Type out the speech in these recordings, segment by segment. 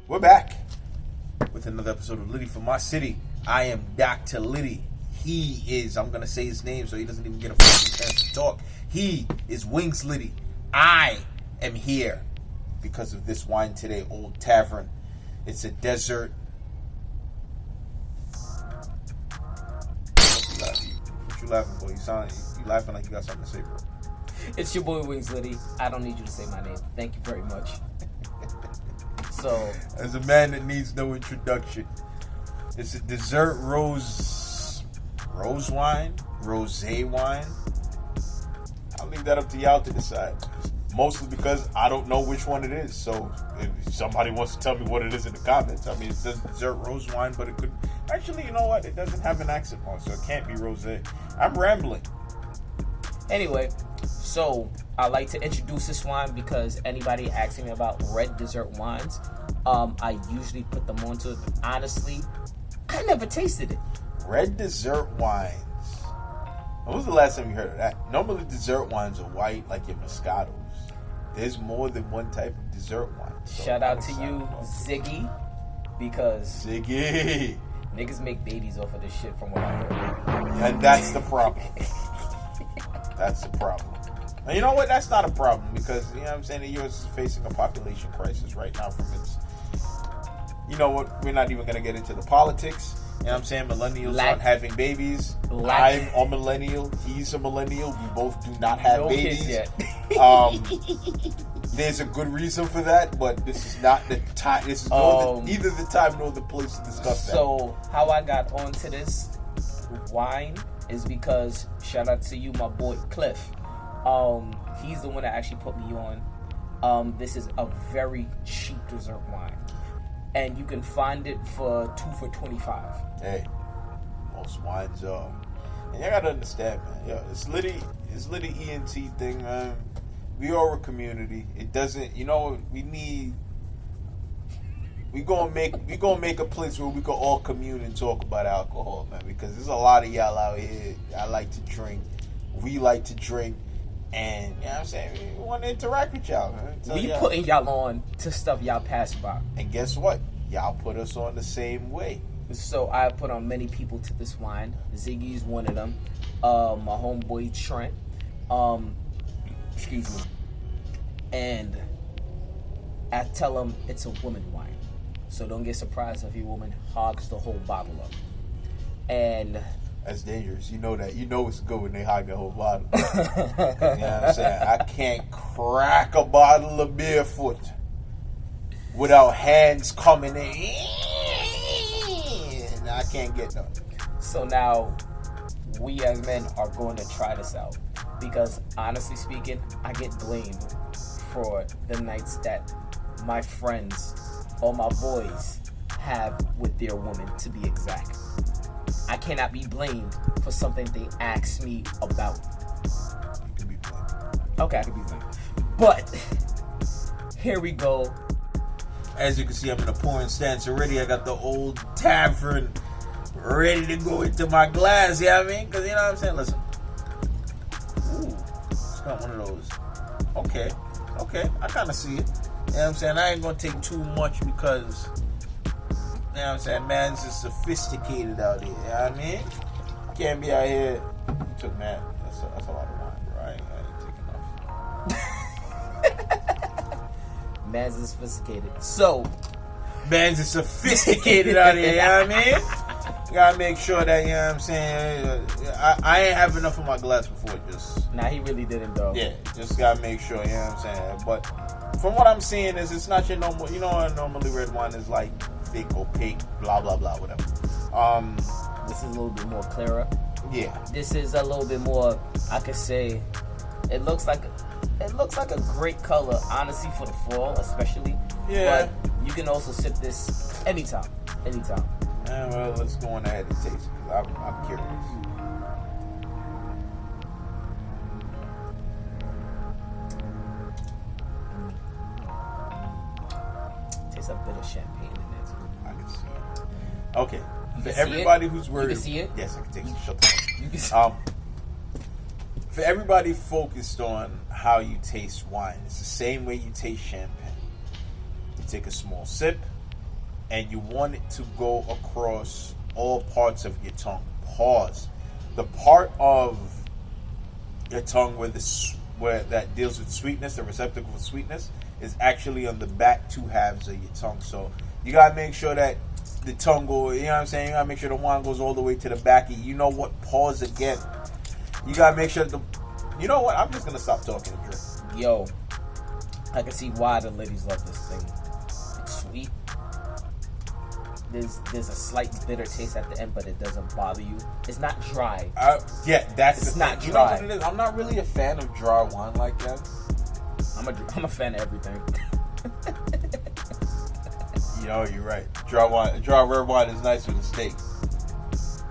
We're back with another episode of Litti from my city. I am Dr. Litti. He is, I'm going to say his name so he doesn't even get a fucking chance to talk. He is wingzlitti. I am here because of this wine today, Old Tavern. It's a desert. What you laughing for? You laughing like you got something to say, bro. It's your boy wingzlitti. I don't need you to say my name. Thank you very much. So, as a man that needs no introduction, it's a dessert rose wine, rosé wine. I'll leave that up to y'all to decide. Mostly because I don't know which one it is. So if somebody wants to tell me what it is in the comments, I mean, it says dessert rose wine, but it could actually, you know what? It doesn't have an accent on, so it can't be rosé. I'm rambling. Anyway, so I like to introduce this wine because anybody asking me about red dessert wines, I usually put them onto it. But honestly, I never tasted it. Red dessert wines. When was the last time you heard of that? Normally dessert wines are white, like your Moscatos. There's more than one type of dessert wine. So shout out to you, Ziggy, because Ziggy, niggas make babies off of this shit from what I heard. And that's the problem. That's the problem. And you know what? That's not a problem because, you know what I'm saying, the U.S. is facing a population crisis right now from its... You know what? We're not even going to get into the politics. You know what I'm saying? Millennials aren't having babies. I'm a millennial. He's a millennial. We both do not have babies. Kids yet. There's a good reason for that, but this is not the time. This is neither the time nor the place to discuss that. So, how I got onto this wine is because, shout out to you, my boy Cliff. He's the one that actually put me on. This is a very cheap dessert wine, and you can find it for $2 for $25. Hey, most wines are. And you gotta understand, man. Yo, it's Litti ENT thing, man. We are a community. It doesn't, you know, we gonna make a place where we can all commune and talk about alcohol, man. Because there's a lot of y'all out here. I like to drink. We like to drink. And, you know what I'm saying? We want to interact with y'all, man. Putting y'all on to stuff y'all pass by. And guess what? Y'all put us on the same way. So I put on many people to this wine. Ziggy's one of them. My homeboy Trent. Excuse me. And I tell him it's a woman wine. So don't get surprised if your woman hogs the whole bottle up. And... that's dangerous. You know that. You know it's good when they hog the whole bottle. You know what I'm saying? I can't crack a bottle of barefoot without hands coming in. I can't get none. So now, we as men are going to try this out. Because honestly speaking, I get blamed for the nights that my friends or my boys have with their woman, to be exact. I cannot be blamed for something they asked me about. You can be blamed. Okay, I can be blamed. But, here we go. As you can see, I'm in a pouring stance already. I got the Old Tavern ready to go into my glass, you know what I mean? Because, you know what I'm saying? Listen. Ooh, it's got one of those. Okay, I kind of see it. You know what I'm saying? I ain't going to take too much because... you know what I'm saying? Man's just sophisticated out here. You know what I mean? Can't be out here. You took man. That's a lot of wine, bro. I ain't take enough. Man's is sophisticated. So, man's is sophisticated out here. You know what I mean? You gotta make sure that, you know what I'm saying? I ain't have enough of my glass before just. Nah, he really didn't, though. Yeah, just gotta make sure, you know what I'm saying? But from what I'm seeing is it's not your normal, you know, normally red wine is like thick, opaque, blah blah blah, whatever. This is a little bit more clearer. Yeah. This is a little bit more. I could say, it looks like a great color, honestly, for the fall, especially. Yeah. But you can also sip this anytime. Yeah, well, let's go on ahead and taste it because I'm curious. Tastes a bit of champagne in there too. I can see it. Okay. You For can see everybody it? who's worried, You can see it? Yes, I can taste it. Shut the fuck You can see up. For everybody focused on how you taste wine, it's the same way you taste champagne. You take a small sip, and you want it to go across all parts of your tongue. Pause. The part of your tongue where that deals with sweetness, the receptacle for sweetness, is actually on the back two halves of your tongue. So you gotta make sure that the tongue goes, you know what I'm saying? You gotta make sure the wine goes all the way to the back of you. You know what? Pause again. You gotta make sure you know what? I'm just gonna stop talking and drink. Yo, I can see why the ladies love this thing. It's sweet. There's a slight bitter taste at the end, but it doesn't bother you. It's not dry. It's not thing. dry. You know what it is? I'm not really a fan of dry wine like that. I'm a fan of everything. Yo, you're right. Dry red wine is nice with a steak.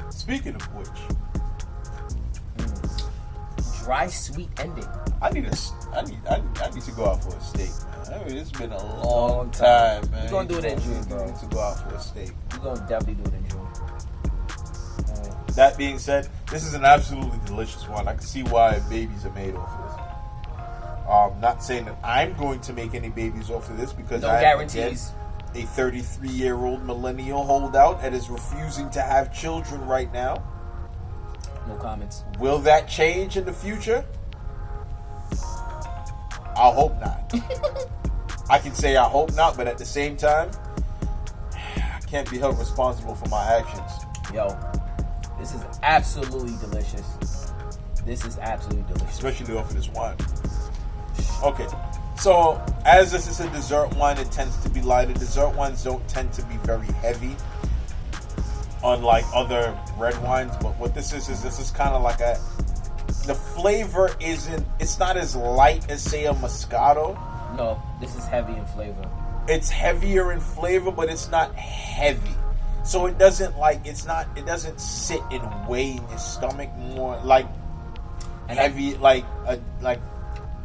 Speaking of which, dry sweet ending. I need to go out for a steak, man. I mean, it's been a long time, man. We're gonna do it in June, bro. To go out for a steak. We're gonna definitely do it in June. That being said, this is an absolutely delicious one. I can see why babies are made off of this. Not saying that I'm going to make any babies off of this because no guarantees. A 33-year-old millennial holdout that is refusing to have children right now. No comments. Will that change in the future? I hope not. I can say I hope not, but at the same time, I can't be held responsible for my actions. Yo, this is absolutely delicious. This is absolutely delicious. Especially off of this wine. Okay, so as this is a dessert wine, it tends to be lighter. Dessert wines don't tend to be very heavy, unlike other red wines. But what this is kind of like the flavor it's not as light as, say, a Moscato. No, this is heavy in flavor. It's heavier in flavor, but it's not heavy. So it doesn't sit and weigh in your stomach more like heavy,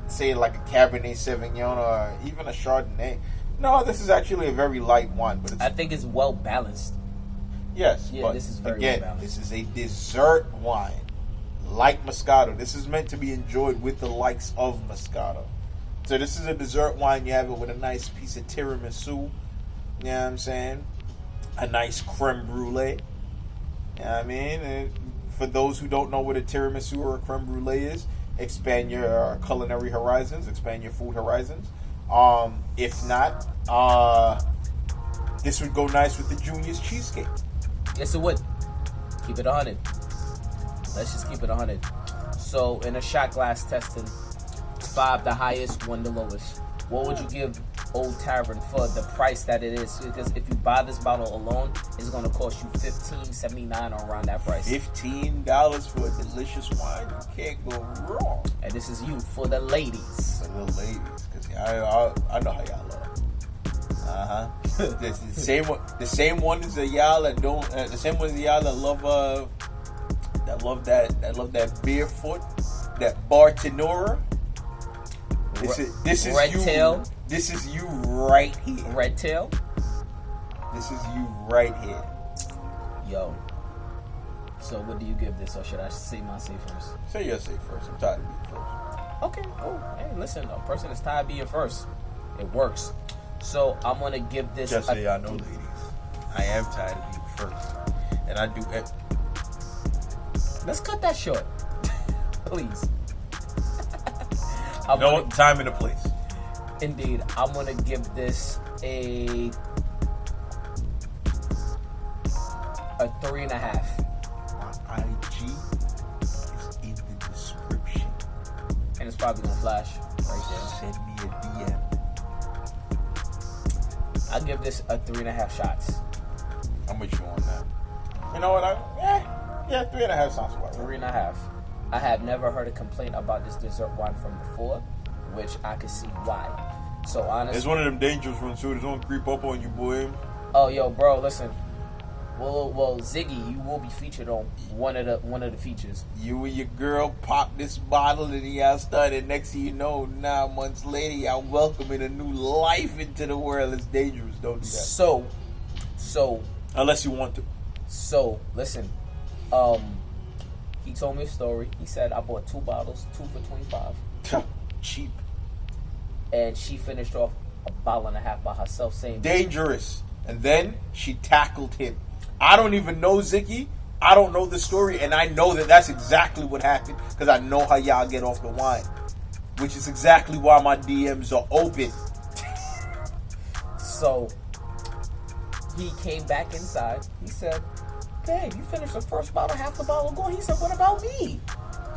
say like a Cabernet Sauvignon or even a Chardonnay. No, this is actually a very light wine, but I think it's well balanced. Yes, yeah, but this is very again, well balanced. This is a dessert wine, like Moscato. This is meant to be enjoyed with the likes of Moscato. So this is a dessert wine. You have it with a nice piece of tiramisu. You know what I'm saying? A nice creme brulee. You know what I mean? And for those who don't know what a tiramisu or a creme brulee is, expand your culinary horizons, expand your food horizons. If not, this would go nice with the Junior's cheesecake. Yes, it would. Keep it 100. Let's just keep it 100. So, in a shot glass testing, 5 the highest, 1 the lowest. What would you give Old Tavern for the price that it is? Because if you buy this bottle alone, it's going to cost you $15.79 or around that price. $15 for a delicious wine. You can't go wrong. And this is you for the ladies. For the ladies, because I know how y'all love. The same one as the y'all that don't. The same one as the y'all that love that barefoot, that Bartenura. This is Red you. Tail. This is you right here. Red Tail. This is you right here. Yo. So what do you give this, or should I say my say first? Say your say first. I'm tired of being first. Okay, cool. Hey, listen, a person is tired of being first. It works. So I'm gonna give this. Just so y'all know, ladies, I am tired of being first, and I do. Let's cut that short, please. Time and a place. Indeed, I'm gonna give this a 3.5. My IG is in the description, and it's probably gonna flash right there. Send me a DM. I'll give this a 3.5 shots. I'm with you on that. You know what? 3.5 sounds about right. 3.5. I have never heard a complaint about this dessert wine from before, which I can see why. So honestly, it's one of them dangerous ones too. It's gonna creep up on you, boy. Oh, yo, bro, listen. Well, Ziggy, you will be featured on one of the features. You and your girl pop this bottle, and y'all started. Next thing you know, 9 months later, y'all welcoming a new life into the world. It's dangerous. Don't do that. So, unless you want to. So, listen. He told me a story. He said, I bought 2 bottles, 2 for $25. Cheap. And she finished off a bottle and a half by herself, saying dangerous. And then she tackled him. I don't even know Zicky. I don't know the story, and I know that that's exactly what happened because I know how y'all get off the wine, which is exactly why my DMs are open. So he came back inside. He said, "Babe, you finished the first bottle, half the bottle gone." He said, "What about me?"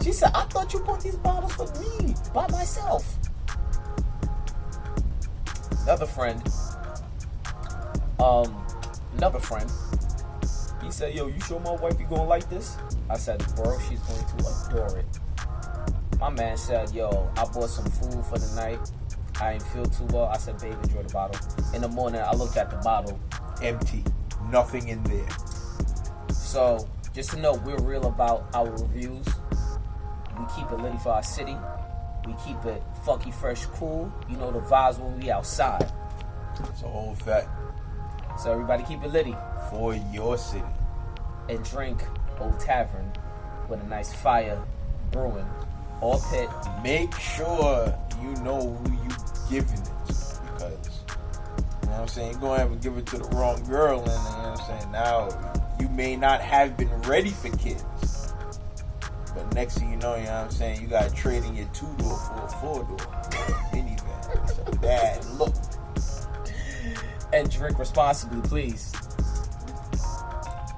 She said, "I thought you bought these bottles for me by myself." Another friend. He said, "Yo, you sure my wife you gonna like this?" I said, "Bro, she's going to adore it." My man said, "Yo, I bought some food for the night. I ain't feel too well." I said, "Babe, enjoy the bottle." In the morning, I looked at the bottle. Empty. Nothing in there. So, just to know, we're real about our reviews. We keep it litty for our city. We keep it funky, fresh, cool. You know the vibes when we outside. It's a whole fact. So everybody keep it litty. For your city. And drink Old Tavern with a nice fire brewing. All pit. Make sure you know who you giving it to, because, you know what I'm saying, you're going to have to give it to the wrong girl, and you know what I'm saying, now you may not have been ready for kids, but next thing you know what I'm saying, you got to trade in your 2-door for a 4-door minivan. It's a bad look. And drink responsibly, please.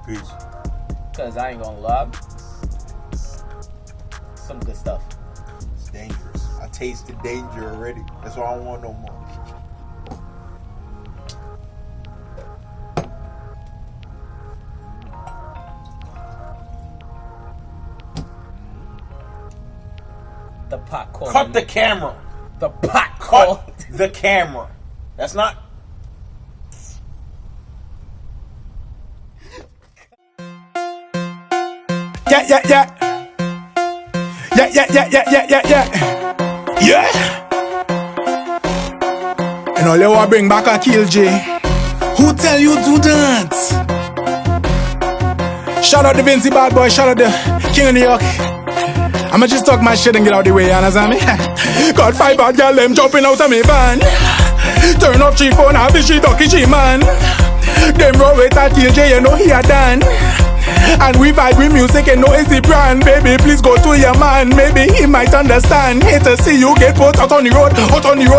Peace. Because I ain't gonna lie, some good stuff. It's dangerous. I taste the danger already. That's why I don't want no more. The pot called. Cut the camera. The pot called. Cut the camera. That's not. Yeah, yeah, yeah. Yeah, yeah, yeah, yeah, yeah, yeah, yeah. Yeah. And all you want bring back a Quelj. Who tell you do that? Shout out the Vinci bad boy, shout out the King of New York. I'ma just talk my shit and get out the way, you understand me? Got 5 bad girl, them jumping out of me van. Turn off cheap phone, have the she ducky she man. Them roll with that Quelj, you know he a done. And we vibe with music and know it's the brand. Baby, please go to your man. Maybe he might understand. Hate to see you get put out on the road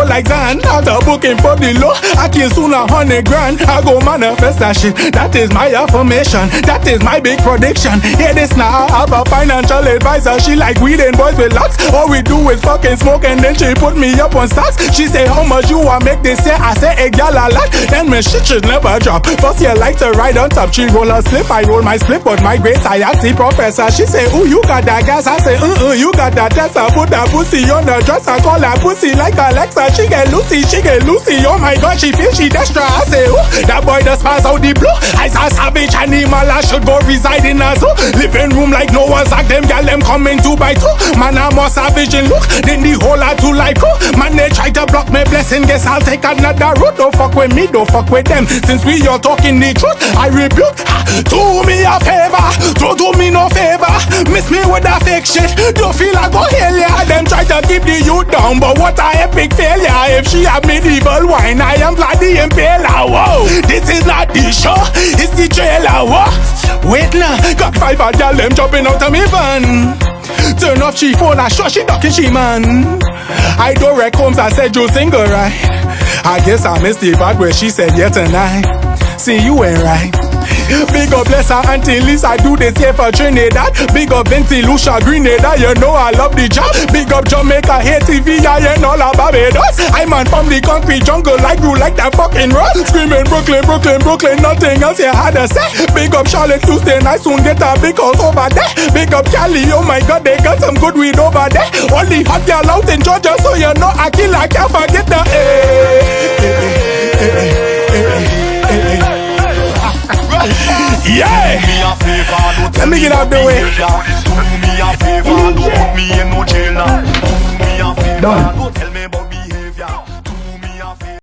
like Zan. After booking for the low, I kill soon 100 grand. I go manifest that shit. That is my affirmation. That is my big prediction. Hear this now, I have a financial advisor. She like weed and boys with locks. All we do is fucking smoke and then she put me up on stocks. She say, how much you want make this year? I say, a gal a lot. Then my shit should never drop. First you like to ride on top. She roll her slip, I roll my slip. But my great I ask the professor. She say, ooh, you got that gas. I say, you got that test. I put that pussy on the dresser. Call that pussy like Alexa. She get Lucy. Oh my god, she feel she destra. I say, ooh, that boy just pass out the blue. I say, savage animal, I should go reside in a zoo. Living room like no one's like them. Gal them coming 2 by 2. Man, I'm more savage in look. Then the whole lot to like who. Man, they try to block my blessing. Guess I'll take another route. Don't fuck with me, don't fuck with them. Since we all talking the truth, I rebuke. Do me a favor. Don't do me no favor. Miss me with that fake shit. Don't feel like go hell yeah. Them try to keep the youth down, but what a epic failure. If she have medieval wine, I am Vlad the Impaler. Whoa, this is not the show, it's the trailer. Whoa, wait now, got 5 bad girl them jumping out of me van. Turn off she phone, I sure she ducking she man. I don't wreck homes, I said you single right. I guess I missed the part where she said yeah tonight. See you ain't right. Big up bless her Auntie Lisa, do this here for Trinidad. Big up Vinci Lucia Grenada, you know I love the job. Big up Jamaica, Haiti, VI and all of Barbados. I'm man from the concrete jungle, like you like that fucking rust. Screaming Brooklyn, nothing else you had to say. Big up Charlotte, Houston, I soon get a big house over there. Big up Cali, oh my god, they got some good weed over there. Only hot girl out in Georgia, so you know I kill, I can't forget the yeah! Let me get out the way. Do me a favor, don't put me in no jail now. Do me a favor, don't tell me about